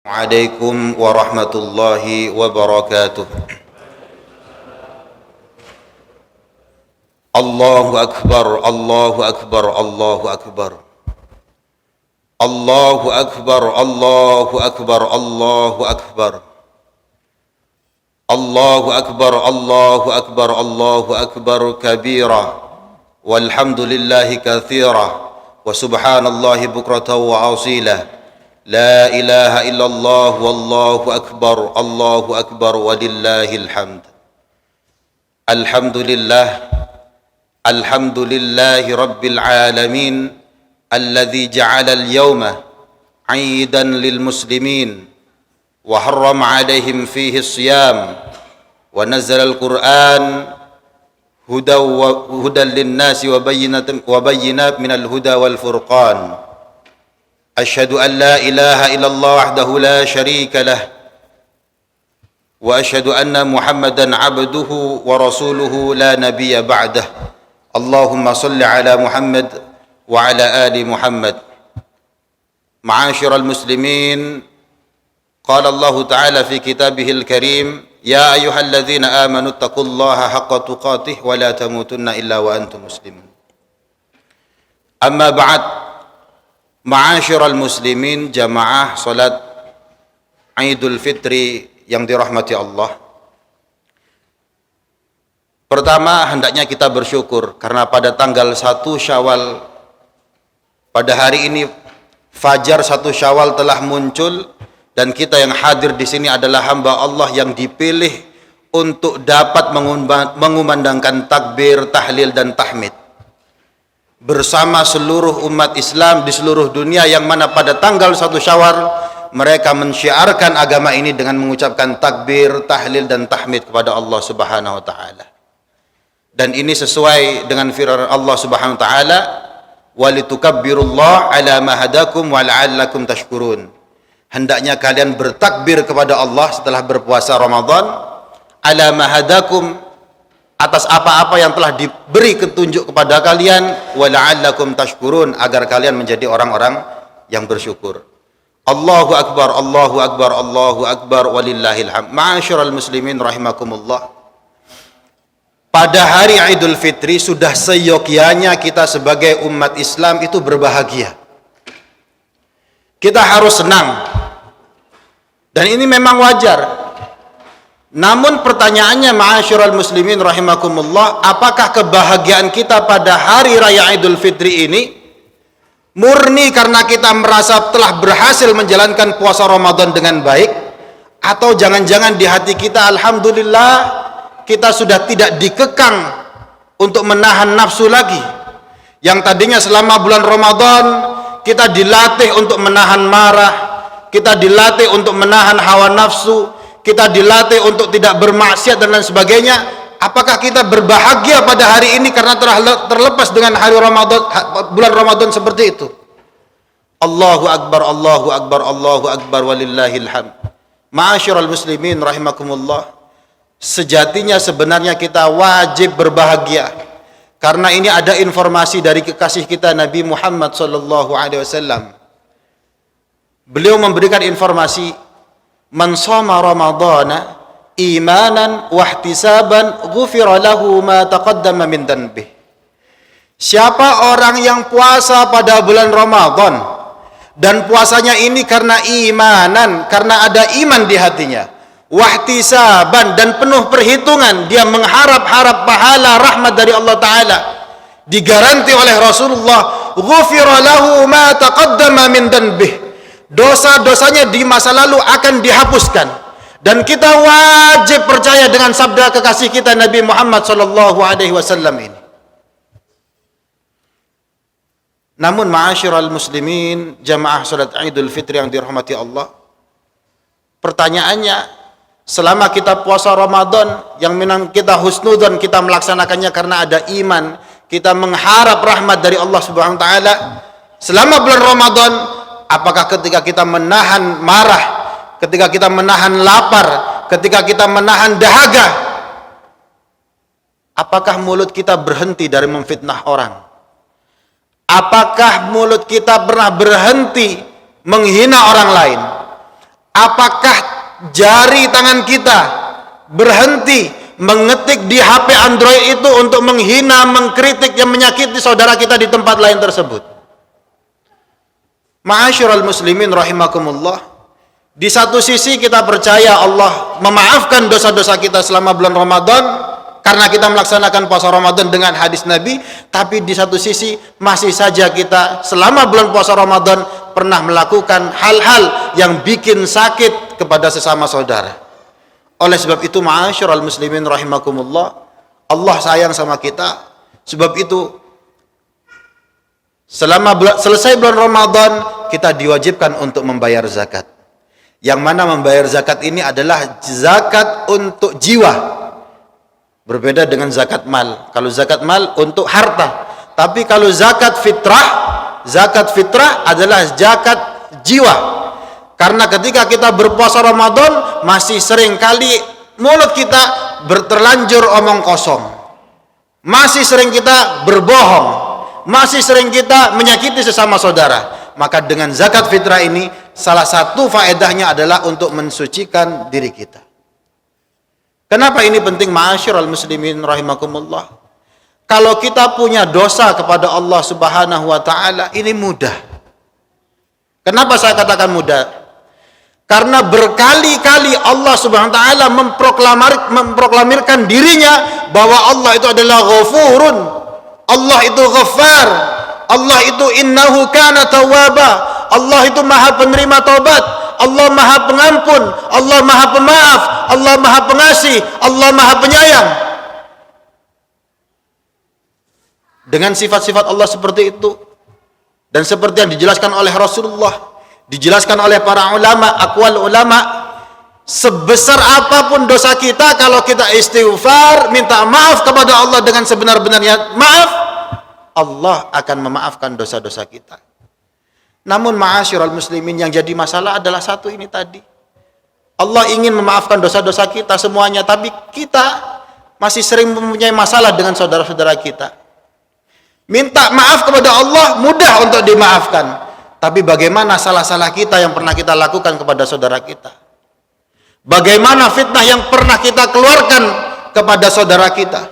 Assalamualaikum warahmatullahi wabarakatuh. Allahu akbar, Allahu akbar, Allahu akbar. Allahu akbar, Allahu akbar, Allahu akbar. Allahu akbar, Allahu akbar, Allahu akbar kabira. Walhamdulillahi katsira. Wa subhanallahi bukratan wa asila. لا إله إلا الله والله أكبر الله أكبر ولله الحمد. الحمد لله الحمد لله رب العالمين الذي جعل اليوم عيدا للمسلمين وحرم عليهم فيه الصيام ونزل القرآن هدى للناس وبينات من الهدى والفرقان. أشهد أن لا إله إلا الله وحده لا شريك له وأشهد أن محمدا عبده ورسوله لا نبي بعده. اللهم صل على محمد وعلى آل محمد. معاشر المسلمين، قال الله تعالى في كتابه الكريم: يا أيها الذين آمنوا اتقوا الله حق تقاته ولا تموتن إلا وأنتم مسلمون. أما بعد، Ma'asyiral muslimin, jamaah salat Idul Fitri yang dirahmati Allah. Pertama, hendaknya kita bersyukur karena pada tanggal 1 Syawal, pada hari ini fajar 1 Syawal telah muncul dan kita yang hadir di sini adalah hamba Allah yang dipilih untuk dapat mengumandangkan takbir, tahlil dan tahmid bersama seluruh umat Islam di seluruh dunia, yang mana pada tanggal 1 Syawal mereka mensyiarkan agama ini dengan mengucapkan takbir, tahlil dan tahmid kepada Allah Subhanahu wa taala. Dan ini sesuai dengan firman Allah Subhanahu wa taala, "Walitukabbirullaha 'ala ma hadakum wa la'allakum tashkurun." Hendaknya kalian bertakbir kepada Allah setelah berpuasa Ramadan, 'ala ma hadakum, atas apa-apa yang telah diberi petunjuk kepada kalian, wa la'allakum tashkurun, agar kalian menjadi orang-orang yang bersyukur. Allahu akbar, Allahu akbar, Allahu akbar walillahil hamd. Ma'asyiral muslimin rahimakumullah. Pada hari Idul Fitri sudah seyogyanya kita sebagai umat Islam itu berbahagia. Kita harus senang. Dan ini memang wajar. Namun pertanyaannya, ma'asyiral muslimin rahimakumullah, apakah kebahagiaan kita pada hari raya Idul Fitri ini murni karena kita merasa telah berhasil menjalankan puasa Ramadan dengan baik, atau jangan-jangan di hati kita alhamdulillah kita sudah tidak dikekang untuk menahan nafsu lagi, yang tadinya selama bulan Ramadan kita dilatih untuk menahan marah, kita dilatih untuk menahan hawa nafsu, kita dilatih untuk tidak bermaksiat dan lain sebagainya. Apakah kita berbahagia pada hari ini karena telah terlepas dengan hari Ramadan, bulan Ramadan seperti itu? Allahu akbar, Allahu akbar, Allahu akbar walillahil hamd. Ma'asyiral muslimin rahimakumullah, sejatinya sebenarnya kita wajib berbahagia karena ini ada informasi dari kekasih kita Nabi Muhammad sallallahu alaihi wasallam. Beliau memberikan informasi, man shoma ramadhana imanan wahtisaban ghufira lahu ma taqaddama min dhanbih. Siapa orang yang puasa pada bulan Ramadan dan puasanya ini karena imanan, karena ada iman di hatinya, wahtisaban dan penuh perhitungan, dia mengharap-harap pahala rahmat dari Allah taala, digaranti oleh Rasulullah, ghufira lahu ma taqaddama min dhanbih, dosa-dosanya di masa lalu akan dihapuskan. Dan kita wajib percaya dengan sabda kekasih kita Nabi Muhammad sallallahu alaihi wasallam ini. Namun ma'asyiral muslimin, jamaah salat Idul Fitri yang dirahmati Allah, pertanyaannya, selama kita puasa Ramadan yang memang kita husnudzon, kita melaksanakannya karena ada iman, kita mengharap rahmat dari Allah Subhanahu wa taala, selama bulan Ramadan, apakah ketika kita menahan marah, ketika kita menahan lapar, ketika kita menahan dahaga, apakah mulut kita berhenti dari memfitnah orang? Apakah mulut kita pernah berhenti menghina orang lain? Apakah jari tangan kita berhenti mengetik di HP Android itu untuk menghina, mengkritik, yang menyakiti saudara kita di tempat lain tersebut? Ma'asyiral muslimin rahimakumullah, di satu sisi kita percaya Allah memaafkan dosa-dosa kita selama bulan Ramadan karena kita melaksanakan puasa Ramadan dengan hadis Nabi, tapi di satu sisi masih saja kita selama bulan puasa Ramadan pernah melakukan hal-hal yang bikin sakit kepada sesama saudara. Oleh sebab itu, ma'asyiral muslimin rahimakumullah, Allah sayang sama kita. Sebab itu selesai bulan Ramadan kita diwajibkan untuk membayar zakat. Yang mana membayar zakat ini adalah zakat untuk jiwa. Berbeda dengan zakat mal. Kalau zakat mal untuk harta, tapi kalau zakat fitrah adalah zakat jiwa. Karena ketika kita berpuasa Ramadan, masih sering kali mulut kita terlanjur omong kosong, masih sering kita berbohong, masih sering kita menyakiti sesama saudara. Maka dengan zakat fitrah ini, salah satu faedahnya adalah untuk mensucikan diri kita. Kenapa ini penting, ma'asyiral muslimin rahimakumullah? Kalau kita punya dosa kepada Allah Subhanahu wa taala, ini mudah. Kenapa saya katakan mudah? Karena berkali-kali Allah Subhanahu wa taala memproklamirkan dirinya bahwa Allah itu adalah Ghafurun, Allah itu Ghaffar, Allah itu innahu kana tawwaba, Allah itu Maha penerima taubat, Allah Maha pengampun, Allah Maha pemaaf, Allah Maha pengasih, Allah Maha penyayang. Dengan sifat-sifat Allah seperti itu, dan seperti yang dijelaskan oleh Rasulullah, dijelaskan oleh para ulama, aqwal ulama, sebesar apapun dosa kita, kalau kita istighfar, minta maaf kepada Allah dengan sebenar-benarnya maaf, Allah akan memaafkan dosa-dosa kita. Namun ma'asyiral muslimin, yang jadi masalah adalah satu ini tadi. Allah ingin memaafkan dosa-dosa kita semuanya, tapi kita masih sering mempunyai masalah dengan saudara-saudara kita. Minta maaf kepada Allah mudah untuk dimaafkan, tapi bagaimana salah-salah kita yang pernah kita lakukan kepada saudara kita? Bagaimana fitnah yang pernah kita keluarkan kepada saudara kita?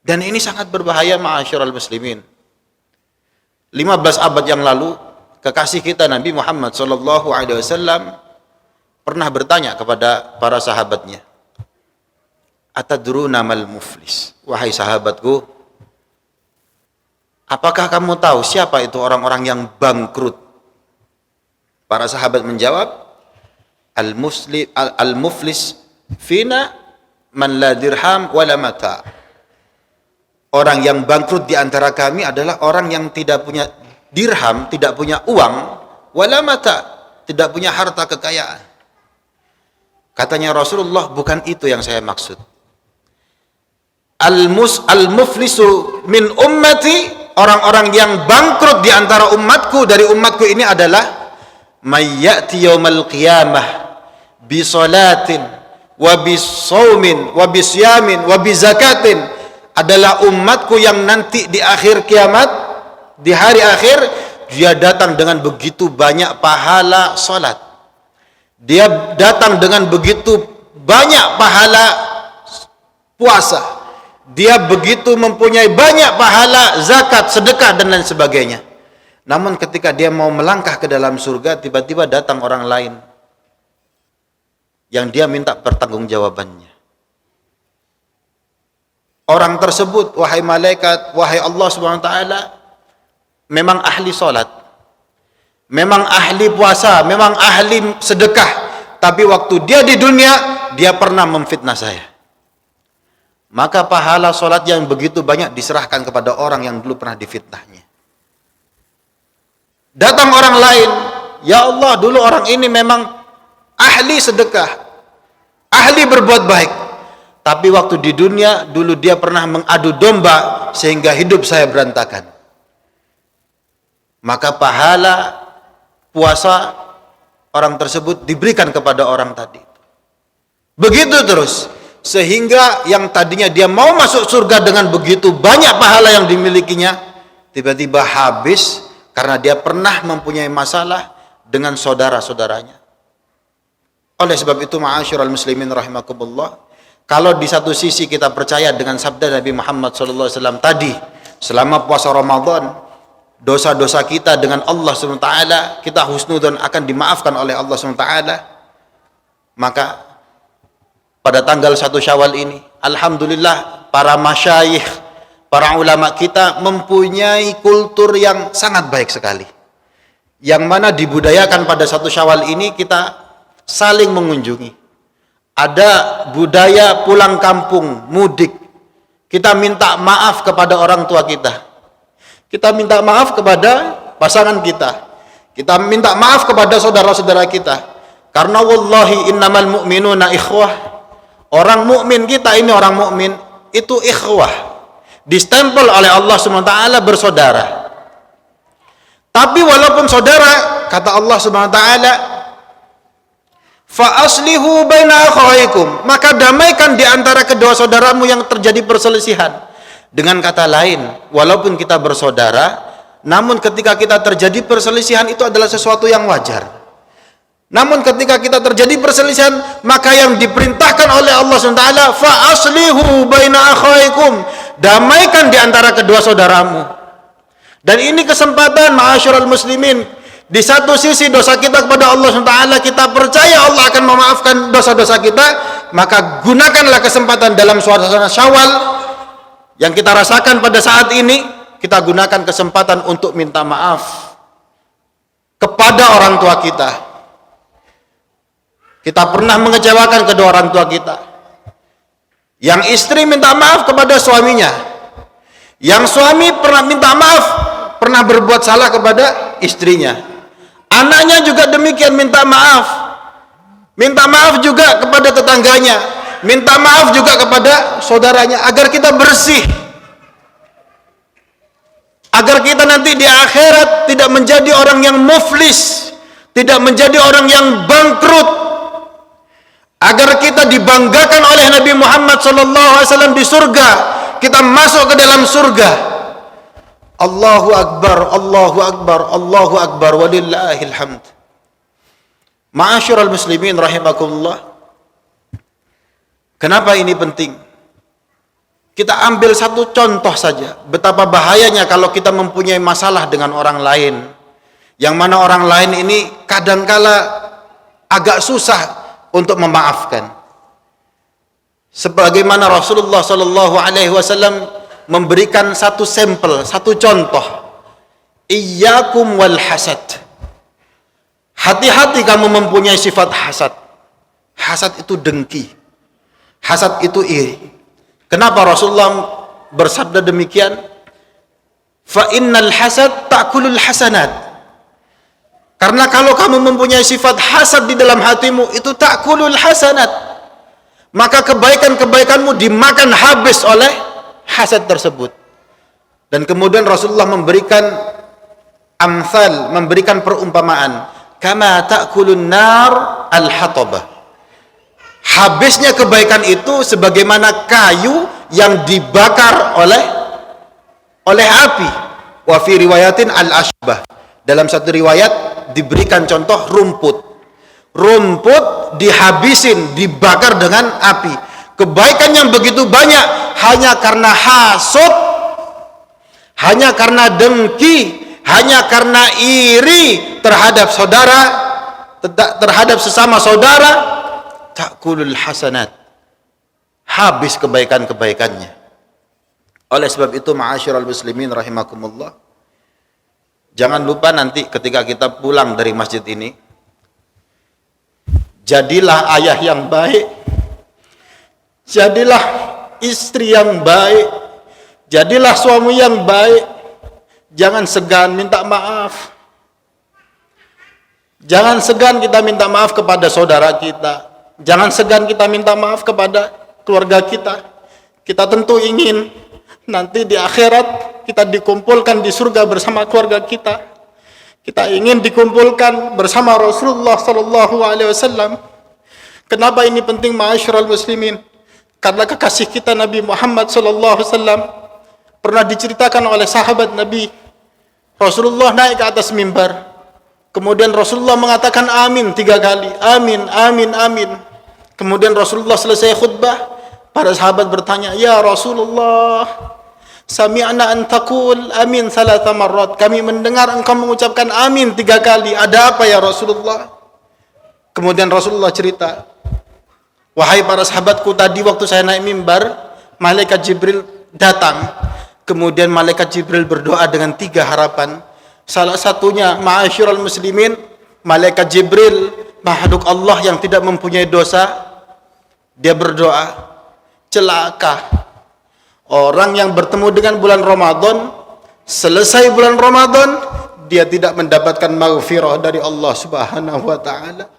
Dan ini sangat berbahaya, ma'asyiral muslimin. 15 abad yang lalu, kekasih kita Nabi Muhammad SAW pernah bertanya kepada para sahabatnya, "Atadruna mal muflis?" Wahai sahabatku, apakah kamu tahu siapa itu orang-orang yang bangkrut? Para sahabat menjawab, Al-muflis fina man la dirham wala mata. Orang yang bangkrut di antara kami adalah orang yang tidak punya dirham, tidak punya uang, wala mata, tidak punya harta kekayaan. Katanya Rasulullah, bukan itu yang saya maksud. Al-muflisu min ummati, orang-orang yang bangkrut di antara umatku, dari umatku ini adalah may ya'ti yaumal qiyamah bi salatin wa bi shaumin wa bi siyamin wa bi zakatin, adalah umatku yang nanti di akhir kiamat, di hari akhir, dia datang dengan begitu banyak pahala salat, dia datang dengan begitu banyak pahala puasa, dia begitu mempunyai banyak pahala zakat, sedekah, dan lain sebagainya. Namun ketika dia mau melangkah ke dalam surga, tiba-tiba datang orang lain yang dia minta pertanggungjawabannya. Orang tersebut, wahai malaikat, wahai Allah Subhanahu wa taala, memang ahli salat, memang ahli puasa, memang ahli sedekah, tapi waktu dia di dunia, dia pernah memfitnah saya. Maka pahala salat yang begitu banyak diserahkan kepada orang yang dulu pernah difitnahnya. Datang orang lain, ya Allah, dulu orang ini memang ahli sedekah, ahli berbuat baik, tapi waktu di dunia, dulu dia pernah mengadu domba sehingga hidup saya berantakan. Maka pahala puasa orang tersebut diberikan kepada orang tadi. Begitu terus, sehingga yang tadinya dia mau masuk surga dengan begitu banyak pahala yang dimilikinya, tiba-tiba habis karena dia pernah mempunyai masalah dengan saudara-saudaranya. Oleh sebab itu, ma'asyiral muslimin rahimakumullah, kalau di satu sisi kita percaya dengan sabda Nabi Muhammad SAW tadi, selama puasa Ramadan, dosa-dosa kita dengan Allah SWT, kita husnudzon akan dimaafkan oleh Allah SWT, maka pada tanggal 1 Syawal ini, alhamdulillah, para masyayikh, para ulama kita mempunyai kultur yang sangat baik sekali, yang mana dibudayakan pada 1 Syawal ini kita saling mengunjungi. Ada budaya pulang kampung, mudik. Kita minta maaf kepada orang tua kita. Kita minta maaf kepada pasangan kita. Kita minta maaf kepada saudara-saudara kita. Karena wallahi innamal mu'minuna ikhwah. Orang mukmin kita ini, orang mukmin itu ikhwah. Distempel oleh Allah SWT bersaudara. Tapi walaupun saudara, kata Allah SWT, fa aslihu baina akhawaykum, maka damaikan di antara kedua saudaramu yang terjadi perselisihan. Dengan kata lain, walaupun kita bersaudara, namun ketika kita terjadi perselisihan itu adalah sesuatu yang wajar. Namun ketika kita terjadi perselisihan, maka yang diperintahkan oleh Allah SWT, fa aslihu baina akhawaykum, damaikan di antara kedua saudaramu. Dan ini kesempatan, ma'asyiral muslimin. Di satu sisi dosa kita kepada Allah SWT, kita percaya Allah akan memaafkan dosa-dosa kita, maka gunakanlah kesempatan dalam suasana Syawal yang kita rasakan pada saat ini, kita gunakan kesempatan untuk minta maaf kepada orang tua kita. Kita pernah mengecewakan kedua orang tua kita. Yang istri minta maaf kepada suaminya. Yang suami pernah minta maaf, pernah berbuat salah kepada istrinya. Anaknya juga demikian, minta maaf. Minta maaf juga kepada tetangganya. Minta maaf juga kepada saudaranya, agar kita bersih. Agar kita nanti di akhirat tidak menjadi orang yang muflis, tidak menjadi orang yang bangkrut. Agar kita dibanggakan oleh Nabi Muhammad SAW di surga. Kita masuk ke dalam surga. Allahu Akbar, Allahu Akbar, Allahu Akbar, walillahil hamd. Ma'asyiral muslimin rahimakumullah. Kenapa ini penting? Kita ambil satu contoh saja, betapa bahayanya kalau kita mempunyai masalah dengan orang lain, yang mana orang lain ini kadangkala agak susah untuk memaafkan. Sebagaimana Rasulullah SAW memberikan satu sampel, satu contoh. Iyyakum wal hasad. Hati-hati kamu mempunyai sifat hasad. Hasad itu dengki. Hasad itu iri. Kenapa Rasulullah bersabda demikian? Fa innal hasad ta'kulul hasanat. Karena kalau kamu mempunyai sifat hasad di dalam hatimu, itu ta'kulul hasanat, maka kebaikan-kebaikanmu dimakan habis oleh hasad tersebut. Dan kemudian Rasulullah memberikan amsal, memberikan perumpamaan, kama ta'kulun nar al-hatabah. Habisnya kebaikan itu sebagaimana kayu yang dibakar oleh api. Wa fi riwayatin al-ashbah. Dalam satu riwayat diberikan contoh rumput. Rumput dihabisin, dibakar dengan api. Kebaikan yang begitu banyak hanya karena hasud, hanya karena dengki, hanya karena iri terhadap saudara, terhadap sesama saudara, ta'kulul hasanat, habis kebaikan-kebaikannya. Oleh sebab itu, ma'asyiral muslimin rahimakumullah, jangan lupa nanti ketika kita pulang dari masjid ini, jadilah ayah yang baik, jadilah istri yang baik, jadilah suami yang baik. Jangan segan minta maaf. Jangan segan kita minta maaf kepada saudara kita. Jangan segan kita minta maaf kepada keluarga kita. Kita tentu ingin nanti di akhirat kita dikumpulkan di surga bersama keluarga kita. Kita ingin dikumpulkan bersama Rasulullah sallallahu alaihi wasallam. Kenapa ini penting, ma'asyiral muslimin? Karena kekasih kita Nabi Muhammad sallallahu alaihi wasallam pernah diceritakan oleh sahabat Nabi. Rasulullah naik ke atas mimbar. Kemudian Rasulullah mengatakan amin 3 kali. Amin, amin, amin. Kemudian Rasulullah selesai khutbah, para sahabat bertanya, "Ya Rasulullah, sami'na an taqul amin 3 marrat." Kami mendengar engkau mengucapkan amin 3 kali. Ada apa ya Rasulullah? Kemudian Rasulullah cerita, "Wahai para sahabatku, tadi waktu saya naik mimbar, malaikat Jibril datang. Kemudian malaikat Jibril berdoa dengan 3 harapan. Salah satunya, ma'asyiral muslimin, malaikat Jibril, makhluk Allah yang tidak mempunyai dosa, dia berdoa, celaka orang yang bertemu dengan bulan Ramadan, selesai bulan Ramadan, dia tidak mendapatkan maghfirah dari Allah Subhanahu wa taala.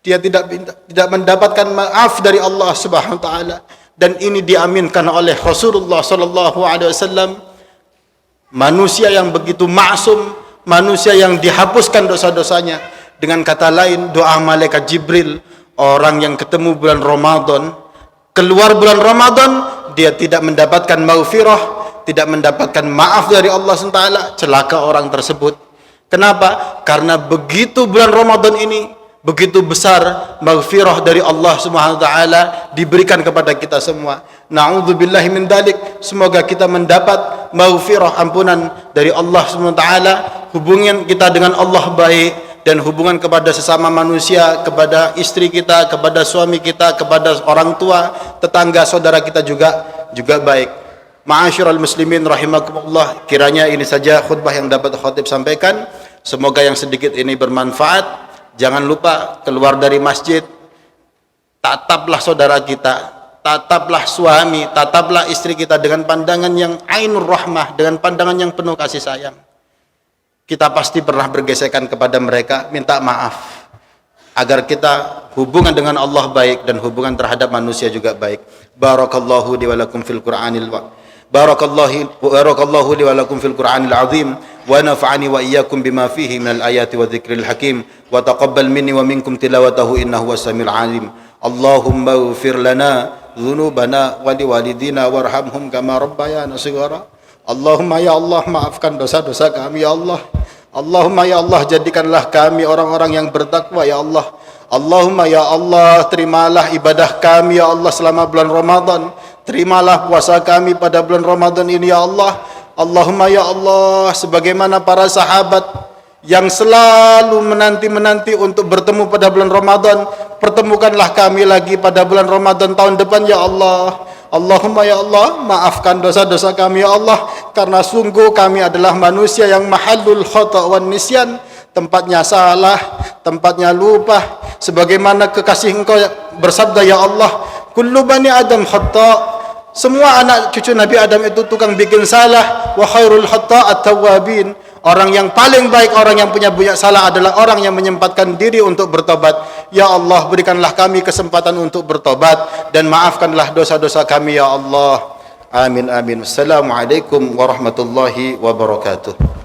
Dia tidak mendapatkan maaf dari Allah Subhanahu wa taala. Dan ini diaminkan oleh Rasulullah sallallahu alaihi wasallam. Manusia yang begitu maksum, manusia yang dihapuskan dosa-dosanya. Dengan kata lain, doa malaikat Jibril, orang yang ketemu bulan Ramadan, keluar bulan Ramadan, dia tidak mendapatkan maghfirah, tidak mendapatkan maaf dari Allah SWT, celaka orang tersebut. Kenapa? Karena begitu bulan Ramadan ini, begitu besar maghfirah dari Allah Subhanahu wa taala diberikan kepada kita semua. Na'udzubillahi min dzalik. Semoga kita mendapat maghfirah, ampunan dari Allah Subhanahu wa taala. Hubungan kita dengan Allah baik, dan hubungan kepada sesama manusia, kepada istri kita, kepada suami kita, kepada orang tua, tetangga, saudara kita juga baik. Ma'asyiral muslimin rahimakumullah, kiranya ini saja khutbah yang dapat khatib sampaikan. Semoga yang sedikit ini bermanfaat. Jangan lupa keluar dari masjid, tataplah saudara kita, tataplah suami, tataplah istri kita dengan pandangan yang ainur rahmah, dengan pandangan yang penuh kasih sayang. Kita pasti pernah bergesekan kepada mereka, minta maaf agar kita hubungan dengan Allah baik dan hubungan terhadap manusia juga baik. Barakallahu li wa lakum fil Qur'anil Barakallahu li wa lakum fil Qur'anil azim wa nafa'ani wa iyyakum bima fihi minal ayati wa dzikril hakim wa taqabbal minni wa minkum tilawatahu innahu was-samiul alim. Allahumma ighfir lana dzunubana wa liwalidina warhamhum kama rabbayana shighara. Allahumma ya Allah, maafkan dosa-dosa kami ya Allah. Allahumma ya Allah, jadikanlah kami orang-orang yang bertakwa ya Allah. Allahumma ya Allah, terimalah ibadah kami ya Allah selama bulan Ramadan. Terimalah puasa kami pada bulan Ramadan ini ya Allah. Allahumma ya Allah, sebagaimana para sahabat yang selalu menanti-menanti untuk bertemu pada bulan Ramadan, pertemukanlah kami lagi pada bulan Ramadan tahun depan ya Allah. Allahumma ya Allah, maafkan dosa-dosa kami ya Allah, karena sungguh kami adalah manusia yang mahallul khata' wan nisyan, tempatnya salah, tempatnya lupa. Sebagaimana kekasih Engkau bersabda ya Allah, kullu bani Adam khata', semua anak cucu Nabi Adam itu tukang bikin salah, wa khairul khata'at tawwabin. Orang yang paling baik, orang yang punya banyak salah adalah orang yang menyempatkan diri untuk bertobat. Ya Allah, berikanlah kami kesempatan untuk bertobat dan maafkanlah dosa-dosa kami ya Allah. Amin amin. Assalamualaikum warahmatullahi wabarakatuh.